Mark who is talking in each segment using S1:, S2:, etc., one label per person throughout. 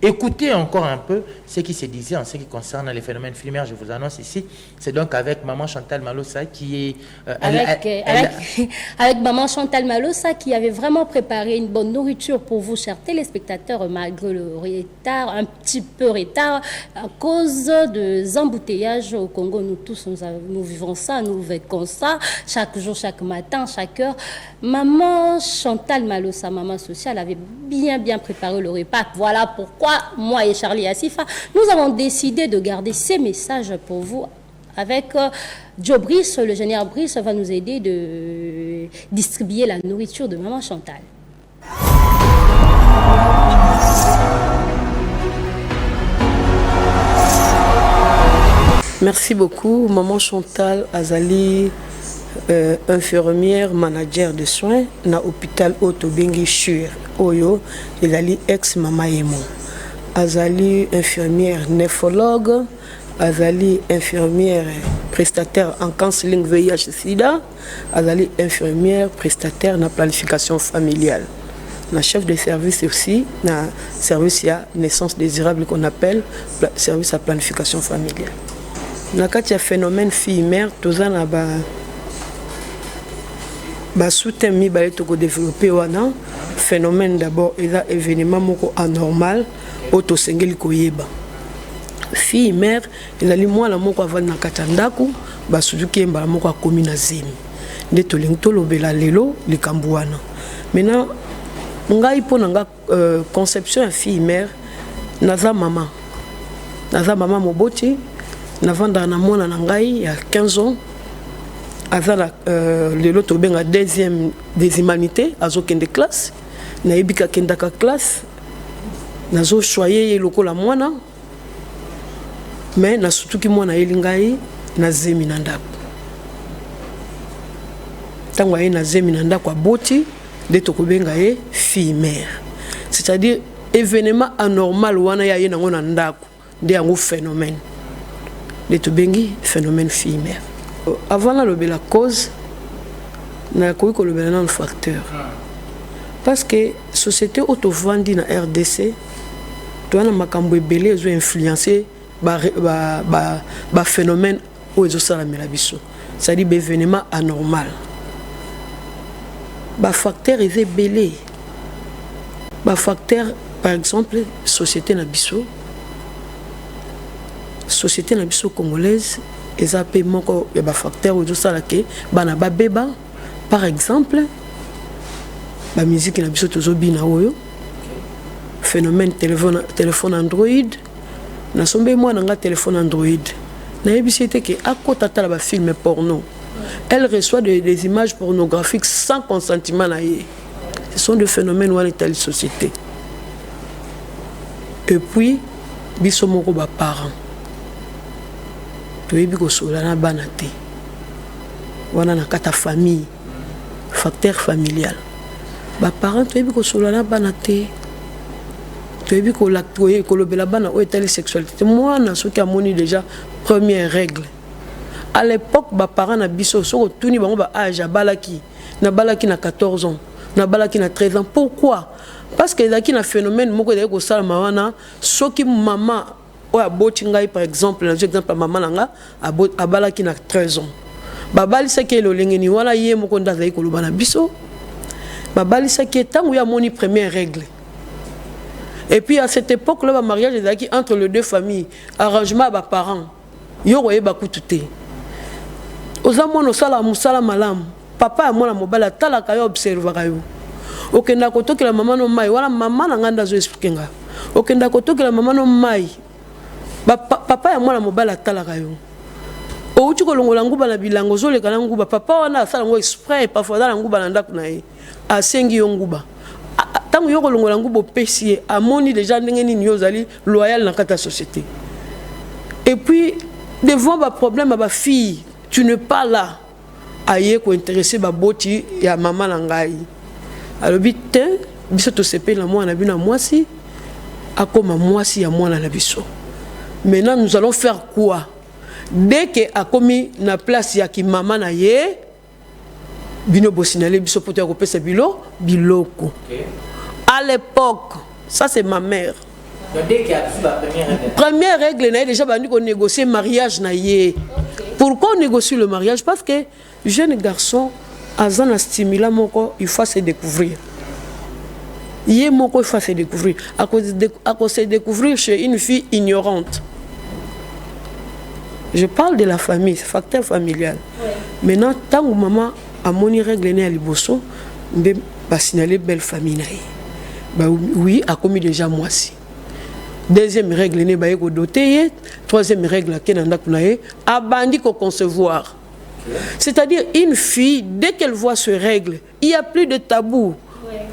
S1: Écoutez encore un peu ce qui se disait en ce qui concerne les phénomènes filmières. Je vous annonce ici, c'est donc avec Maman Chantal Malossa qui est...
S2: avec Maman Chantal Malossa qui avait vraiment préparé une bonne nourriture pour vous, chers téléspectateurs, malgré le retard, un petit peu retard, à cause des embouteillages au Congo. Nous tous, nous vivons ça, nous vécons ça, chaque jour, chaque matin, chaque heure. Maman Chantal Malossa, maman sociale, avait bien préparé le repas. Voilà pourquoi moi et Charlie Assifa, nous avons décidé de garder ces messages pour vous avec Joe Brice. Le général Brice va nous aider de distribuer la nourriture de Maman Chantal.
S3: Merci beaucoup. Maman Chantal Azali, infirmière, manager de soins na hôpital Otobengi Chur Oyo, Azali ex-mama Emo. Azali infirmière néphrologue, Azali infirmière prestataire en counseling VIH-Sida, Azali infirmière prestataire na planification familiale. Na chef de service aussi, na service à naissance désirable qu'on appelle service à planification familiale. Na kati ya phénomène fille-mère, toza na soutien mi ba to ko développer wana phénomène d'abord et là événement moko anormal auto sengeli koyeba fille mère ezali mwana moko avandi na kati ya ndako basuzuki mbala moko akomi na zemi nde tolingi tolobela lelo likambo wana. Maintenant ngai mpo na nga conception ya fille mère naza mama moboti navanda na mwana na ngai ya 15 ans azala lelo tobenga deuxième des humanités azokende classe nayebika kendaka classe nazo choyer lokola mwana mais nasutuki mwana elingai na zemi na ndako tango aye na zemi na ndako aboti nde tokobenga ye fille mère, c'est-à-dire événement anormal wana ya ye nango na ndako nde yango phénomène nde tobengi phénomène fille mère. Avant la cause, na koyi ko lobela na facteur parce que société auto-vendie na RDC toana makambo ebele ezo influencer ba phénomène o ezo sala melabiso, c'est-à-dire ba événement anormal ba facteur ezo belé ba facteur par exemple société na biso congolaise et ça peut moko ya ba facteur ou tout ça là que bana ba beba par exemple la musique na biso tozo bina oyo phénomène téléphone Android na sombe moi na nga téléphone Android na ebisité que à côté ta ba film porno elle reçoit des images pornographiques sans consentement na ye. Ce sont des phénomènes ou l'état de société. Et puis biso moko ba parents toyebi kosola na bana te wana na kata famille facteur familial ba parents toyebi kosola na bana te toyebi kolobela bana o état de sexualité moi na soki amoni déjà première règle à l'époque ba parents na biso soko tuni bango ba âge balaki na 14 ans na balaki na 13 ans. Pourquoi? Parce que ezaki na phénomène moko de ko sala mawana soki maman o aboti ngai par exemple na exemple maman nanga abalaki na 13 ans babali saki lo lengeni wala ye moko ndazai ko lobana biso babali saki tangu ya moni première règle. Et puis à cette époque là ba mariage ezaki entre les deux familles arrangement ba parents yo koye ba kututé ozamono sala musala malam papa ya mwana mobala tala kayo observer kayo okenda kotokela mama no mai wala mama nanga ndazo expliquer nga okenda kotokela mama no mai papa ya mwana mobala tala kayo outi kolongola nguba na bilango zoleka na nguba papa wana asala ngo exprès parfois na nguba na ndako na ye asengi yo nguba tango yo kolongola nguba opesi amoni déjà ndenge nini yo zali loyal na kata société. Et puis devant ba problème ba fille tu n'es pas là aye ko intéresser ba boti ya mama na ngai alors bité biso to sepela mwana bina mwasi akoma mwasi ya mwana na biso. Maintenant nous allons faire quoi? Dès que a commis na place ya ki mama na ye bino bosinale biso poto ya kopesa biloko. À l'époque Ça, c'est ma mère.
S1: Donc, dès qu'il y a la
S3: première règle, déjà, on négocie le mariage. Pourquoi on négocie le mariage? Parce que jeune garçon, à un stimulant, il faut se découvrir. Il faut se découvrir. À cause de se découvrir chez une fille ignorante. Je parle de la famille, c'est facteur familial. Ouais. Maintenant, tant que maman a mon règle à Liboso, je vais signaler belle famille. Oui, a commis déjà moi aussi. Deuxième règle, je vais doter. Troisième règle, a bandi qu'on concevoir. C'est-à-dire, une fille, dès qu'elle voit ce règle, il n'y a plus de tabou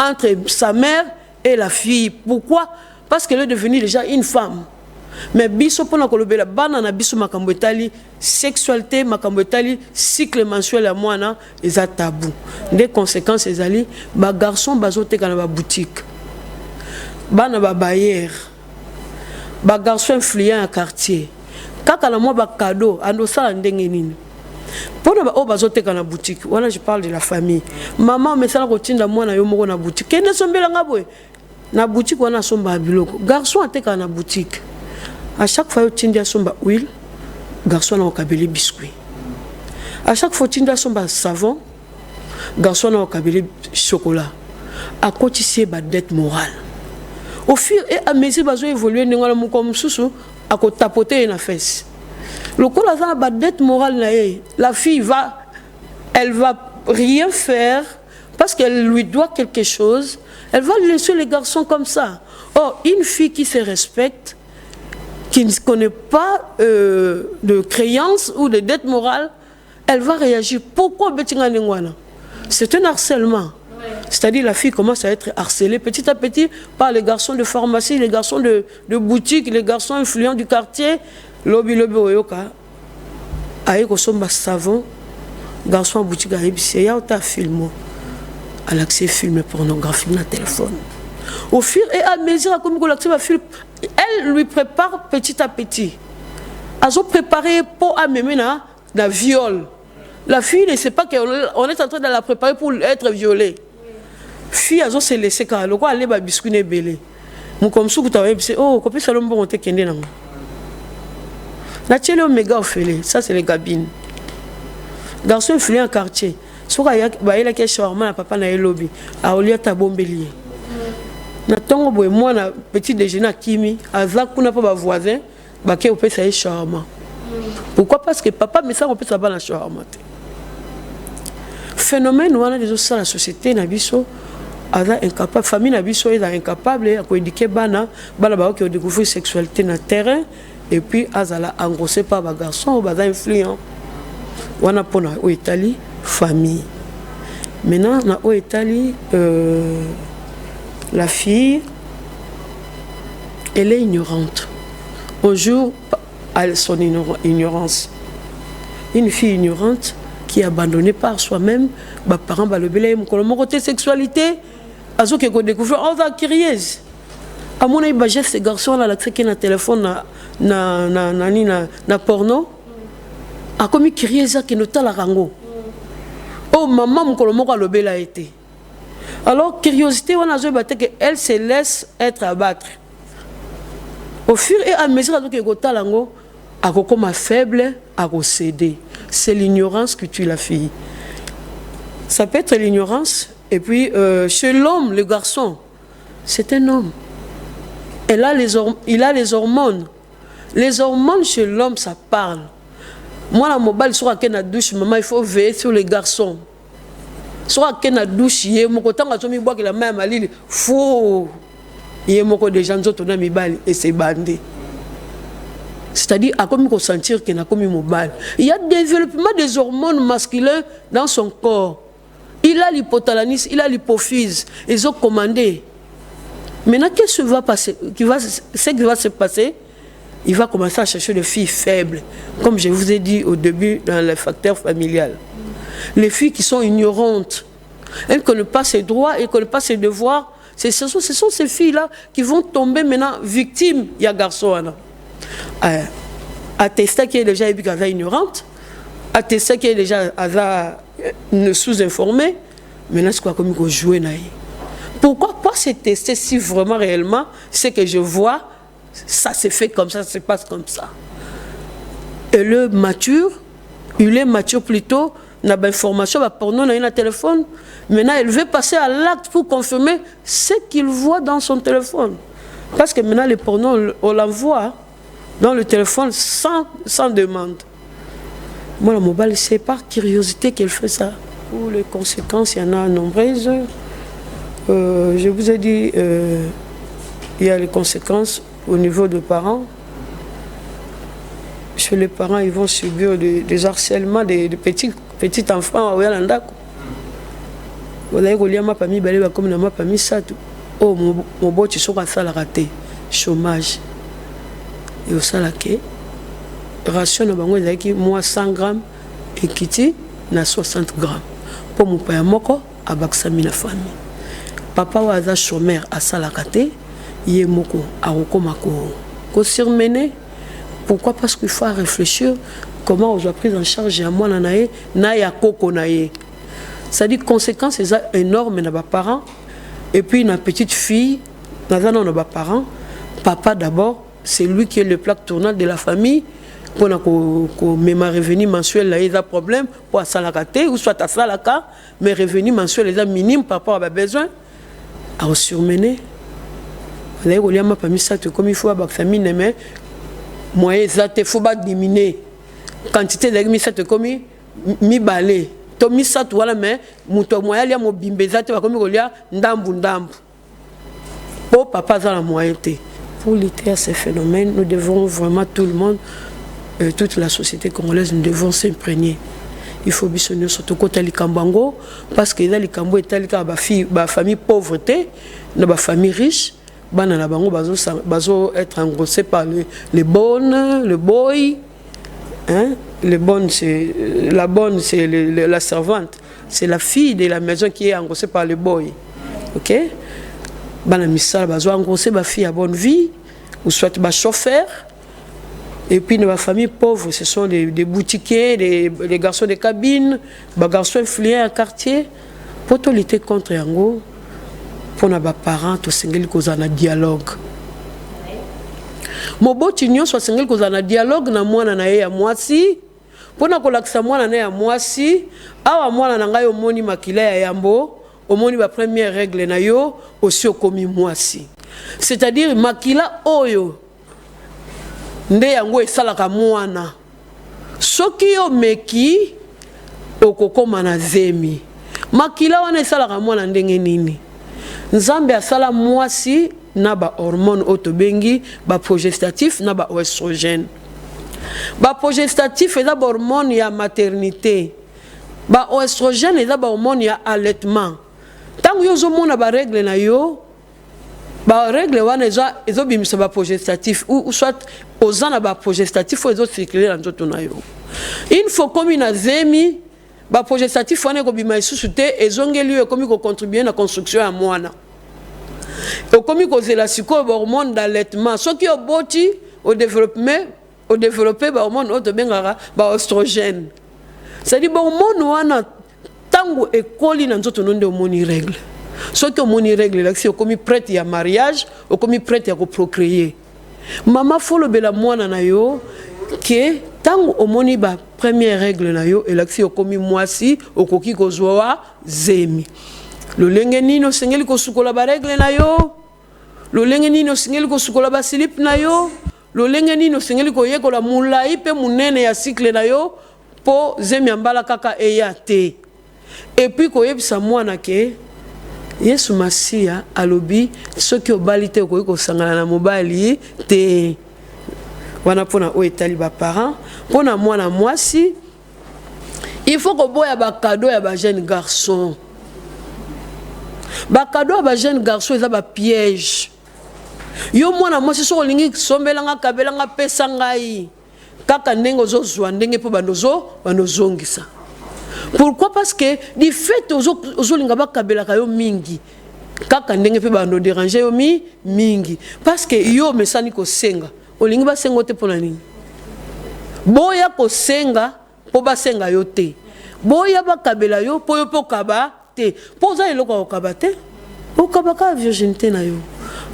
S3: entre sa mère et la fille. Pourquoi? Parce qu'elle est devenue déjà une femme. Mais biso pona kolobela bana na biso makambo etali sexualité makambo etali cycle mensuel à mwana eza tabou. Des conséquences ezali ba garçon bazoteka na ba boutique. Bana ba bailleur. Ba garçon influent à quartier. Kaka na moi ba cadeau ando sala ndenge nini. Pona ba o bazoteka na boutique. Voilà, je parle de la famille. Maman me sala kotinda mwana yo moko na boutique. Kende sombela ngabwe. Na boutique wana somba biloko. Garçon ateka na boutique. À chaque fois, il y a son huile, garçon a un biscuit. À chaque fois, il y a son savon, garçon a un chocolat. À côté, c'est une dette morale. Au fur et à mesure que évoluer, nous avons comme sous à côté tapoter une fesse. Le coup là, la dette morale, la fille elle va rien faire parce qu'elle lui doit quelque chose. Elle va laisser les garçons comme ça. Or, une fille qui se respecte, qui ne connaît pas de créance ou de dette morale, elle va réagir. Pourquoi Betinga Nengwana? C'est un harcèlement. Ouais. C'est-à-dire la fille commence à être harcelée petit à petit par les garçons de pharmacie, les garçons de boutique, les garçons influents du quartier. Lobi oyoka. Aïe kosomba savon, garçon en boutique aïe c'est ta film. À l'accès film pornographique dans le téléphone. Au fur et à mesure, elle lui prépare petit à petit. Elle a préparé pour amener la viol. La fille ne sait pas qu'on est en train de la préparer pour être violée. La fille a se laissé car elle a biscuit belé. Mon comme ça, tu as dit, oh, comment ça l'homme bon te kende nan. La télé méga offlé, ça c'est les cabines. Garçon influent en quartier. Soit il y a quelque chose, papa na lobby. A olia ta bombelier. Na tongo boy moi na petit déjeuner à Kimi azak kuna pas voisin ba ke opesa e shawarma. Pourquoi? Parce que papa mais ça on peut savoir la shawarma. Phénomène wana des autres la société na biso aza incapable famille na biso est incapable à éduquer bana ba qui découvrir sexualité na terrain et puis azala engrossé par ba garçon ba influent. Wana pona au Italie famille. Maintenant na au Italie la fille, elle est ignorante. On joue à son ignorance. Une fille ignorante qui est abandonnée par soi-même, les parents vont le belayer, mon côté sexualité, azo qui découvert, on va crier. À mon avis, ces garçons là, qui ont un téléphone na porno, a commis crier ça qui nota la rango. Oh maman, mon colombo le bel a été. Alors, curiosité, on a vu qu'elle se laisse être abattre. Au fur et à mesure que Gotalango a comme faible, a cédé. C'est l'ignorance qui tue la fille. Ça peut être l'ignorance. Et puis, chez l'homme, le garçon, c'est un homme. Il a les hormones. Les hormones chez l'homme, ça parle. Moi, la mobile, sur la douche, maman, il faut veiller sur les garçons. Soit qu'il y a une douche, il y a la main à l'île, fou. Il y a des gens qui ont mis balle et c'est bandé. C'est-à-dire, à comme sentir qu'il y a comme mobile. Il y a des développement des hormones masculins dans son corps. Il a l'hypothalamus, il a l'hypophyse. Ils ont commandé. Maintenant, qu'est-ce qui va passer? Ce qui va se passer, il va commencer à chercher des filles faibles. Comme je vous ai dit au début, dans le facteur familial. Les filles qui sont ignorantes, elles ne connaissent pas ses droits, elles ne connaissent pas ses devoirs. Ce sont ces filles-là qui vont tomber maintenant victimes. Il y a un garçon. Attesté qui est déjà ignorante, attesté qui est déjà sous-informé, maintenant c'est quoi comme il faut jouer. Pourquoi pas se tester si vraiment réellement ce que je vois, ça se fait comme ça se passe comme ça. Et le mature, il est mature plutôt, n'a pas d'information, pour nous, on a un téléphone. Maintenant, il veut passer à l'acte pour confirmer ce qu'il voit dans son téléphone. Parce que maintenant, les pornos, on l'envoie dans le téléphone sans demande. Moi, la mobile, c'est par curiosité qu'elle fait ça. Pour les conséquences, il y en a nombreuses. Je vous ai dit, il y a les conséquences au niveau des parents. Chez les parents, ils vont subir des harcèlements des petits enfants. Oh, mon beau, tu seras ça la raté. Chômage. Et au salake, ration na bango ezaki moi 100 grammes et kiti na 60 grammes. Pour mon père moko abaksami na famille. Papa wa aza chômeur à salakate, yé moko arokoma ko surmener. Pourquoi? Parce qu'il faut réfléchir comment on doit prendre en charge à moi na ya koko na ye. Ça dit conséquences énormes na ba parents et puis na petite fille na ba parents. Papa d'abord, c'est lui qui est le plaque tournant de la famille. Pour que mes revenus mensuels là, il a problème pour salakate ou soit à salaka, mes revenus mensuels les minimes par rapport à mes besoins. À surmener. Là, il y a ma famille ça comme il faut à la famille mais moi ça te faut pas diminuer quantité de mi ça te comme mi balé. To mi ça toi là mais muto moya ya mo bimbe ça te va comme il y a ndambu. Pour papa ça la moyenté. Pour lutter à ces phénomènes, nous devons vraiment tout le monde, toute la société congolaise, nous devons s'imprégner. Il faut bisonner surtout côté Likambango, parce que les Likambo est la famille pauvreté, la famille riche, la bango bazo être engrossé par les bonnes, le boy, hein? Les bonnes c'est la bonne c'est la servante, c'est la fille de la maison qui est engrossée par le boy, ok? Bana misala bazo engrossé ba fille à bonne vie ou soit ba chauffeur et puis dans la famille pauvre ce sont des boutiquiers, les garçons de cabine, ba garçons influents à quartier pour lutter contre yango pour na ba parents to sengeli kozana dialogue. Moboti nyonso sengeli kozana dialogue na mwana na ye ya mwasi pour na kolakisa mwana na ya mwasi awa mwana na ngai omoni makila ya yambo. Au moins la première règle na yo aussi au commis mwasi. C'est-à-dire makila oyo nde yango esalaka mwana. Soki yo meki okokoma na zemi. Makila wana esalaka mwana ndenge nini? Nzambe asala mwasi na ba hormone otobengi ba progestatif na ba oestrogène. Ba progestatif eza ba hormone ya maternité. Ba oestrogène eza ba hormone ya allaitement. Tant que vous avez des règles, les règles sont des progestatifs ou soit aux ans des progestatifs ou ils circuler dans tout le une fois comme une zemi, les progestatifs sont des sous-soutés et ils ont contribué à la construction à moi. Et comme ils ont la hormone d'allaitement, ceux qui ont bâti au développé des hormones oestrogènes. C'est-à-dire que les hormones tango ekoli na nzoto nonde omoni règle soki omoni règle là c'est okomi prête ya mariage okomi prête ya ko procréer mama folobela mwana na yo ke tango omoni ba première règle na yo elaki okomi mwasi okoki kozwa zemi lolenge nino sengeli kosukola ba règle na yo lolenge nino sengeli kosukola ba slip na yo lolenge nino sengeli koyekola mulai pe munene ya cycle na yo po zemi ambala kaka eyate. Et puis quand il y a mwana ke Yesu Masia alobi ceux qui ont balité ko sangana na mobali te wana pona o etali ba parents pona mwana mwasi il faut que boya ba cadeau ya ba jeune garçon ba cadeau ya ba jeune garçon eza ba piège yo mwana mwasi so lingi sombelanga kabelanga pesa ngai kaka ndenge ozozwa ndenge po banozongisa. Pourquoi? Parce que du fait aux lingaba kabela kayo mingi kaka ndenge pe bando déranger yo mingi parce que yo mesani ko senga olingi ba sengo te pona nini boya ko senga po ba senga yo te boya ba kabela yo po yo po kaba te poza eloko ko kaba te Au kabaka virginité na yo.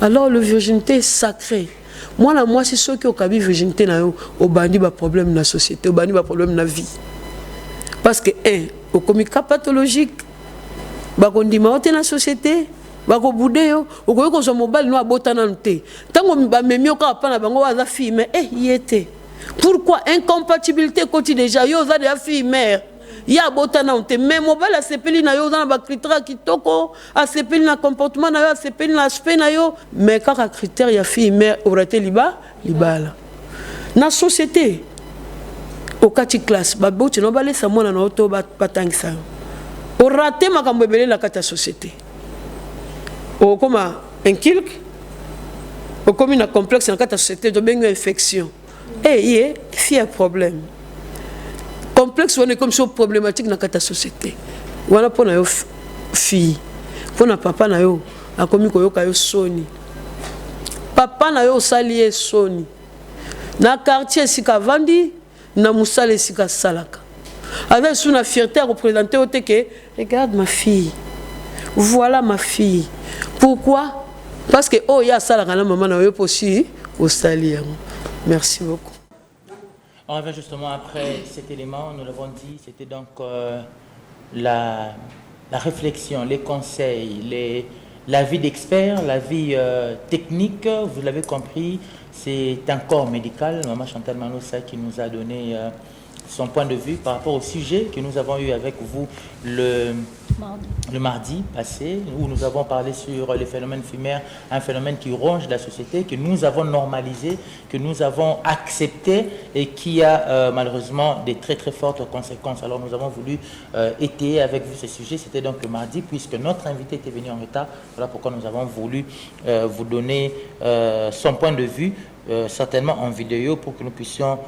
S3: Alors le virginité est sacré. Moi c'est ceux qui ont kabi virginité na yo au bandi ba problème na société, au bandi ba problème na vie. Parce que au comika pathologique ba kondima ote na société, ba ko boudé yo, o ko ko so mobile no abota na nté. Tango ba memio ka pa na bango za fille mais yete. Pourquoi incompatibilité quotidienne déjà yo za de fille mère. Ya bota na nté mais mobile a sepeli na yo za na ba critère kitoko, a sepeli na comportement na yo, a sepeli na aspect na yo, mais kaka critère ya fille mère oraté libala. Na société au kati classe ba boti no ba lesa mona na auto ba patangisa. O raté makambo ebele na kati ya société. O koma un kilk, o komi na complexe na kati ya société to bengo infection. Yé, fille a problème. Complexe on est comme ça problématique na kati ya société. Wana pona yo fille. Pona papa na yo akomi ko yoka yo soni. Papa na yo sali soni. Na quartier sika vandi na musale sika salaka. Avec sous la fierté à représenter au que regarde ma fille. Voilà ma fille. Pourquoi? Parce que oh ya ça la maman na yo aussi au sali. Merci beaucoup.
S1: On revient justement après cet élément, nous l'avons dit, c'était donc la réflexion, les conseils, l'avis d'experts, l'avis technique, vous l'avez compris, c'est un corps médical, Maman Chantal Malosa qui nous a donné son point de vue par rapport au sujet que nous avons eu avec vous le mardi passé, où nous avons parlé sur les phénomènes éphémères, un phénomène qui ronge la société, que nous avons normalisé, que nous avons accepté et qui a malheureusement des très très fortes conséquences. Alors nous avons voulu étayer avec vous ce sujet, c'était donc le mardi, puisque notre invité était venu en retard. Voilà pourquoi nous avons voulu vous donner son point de vue, certainement en vidéo, pour que nous puissions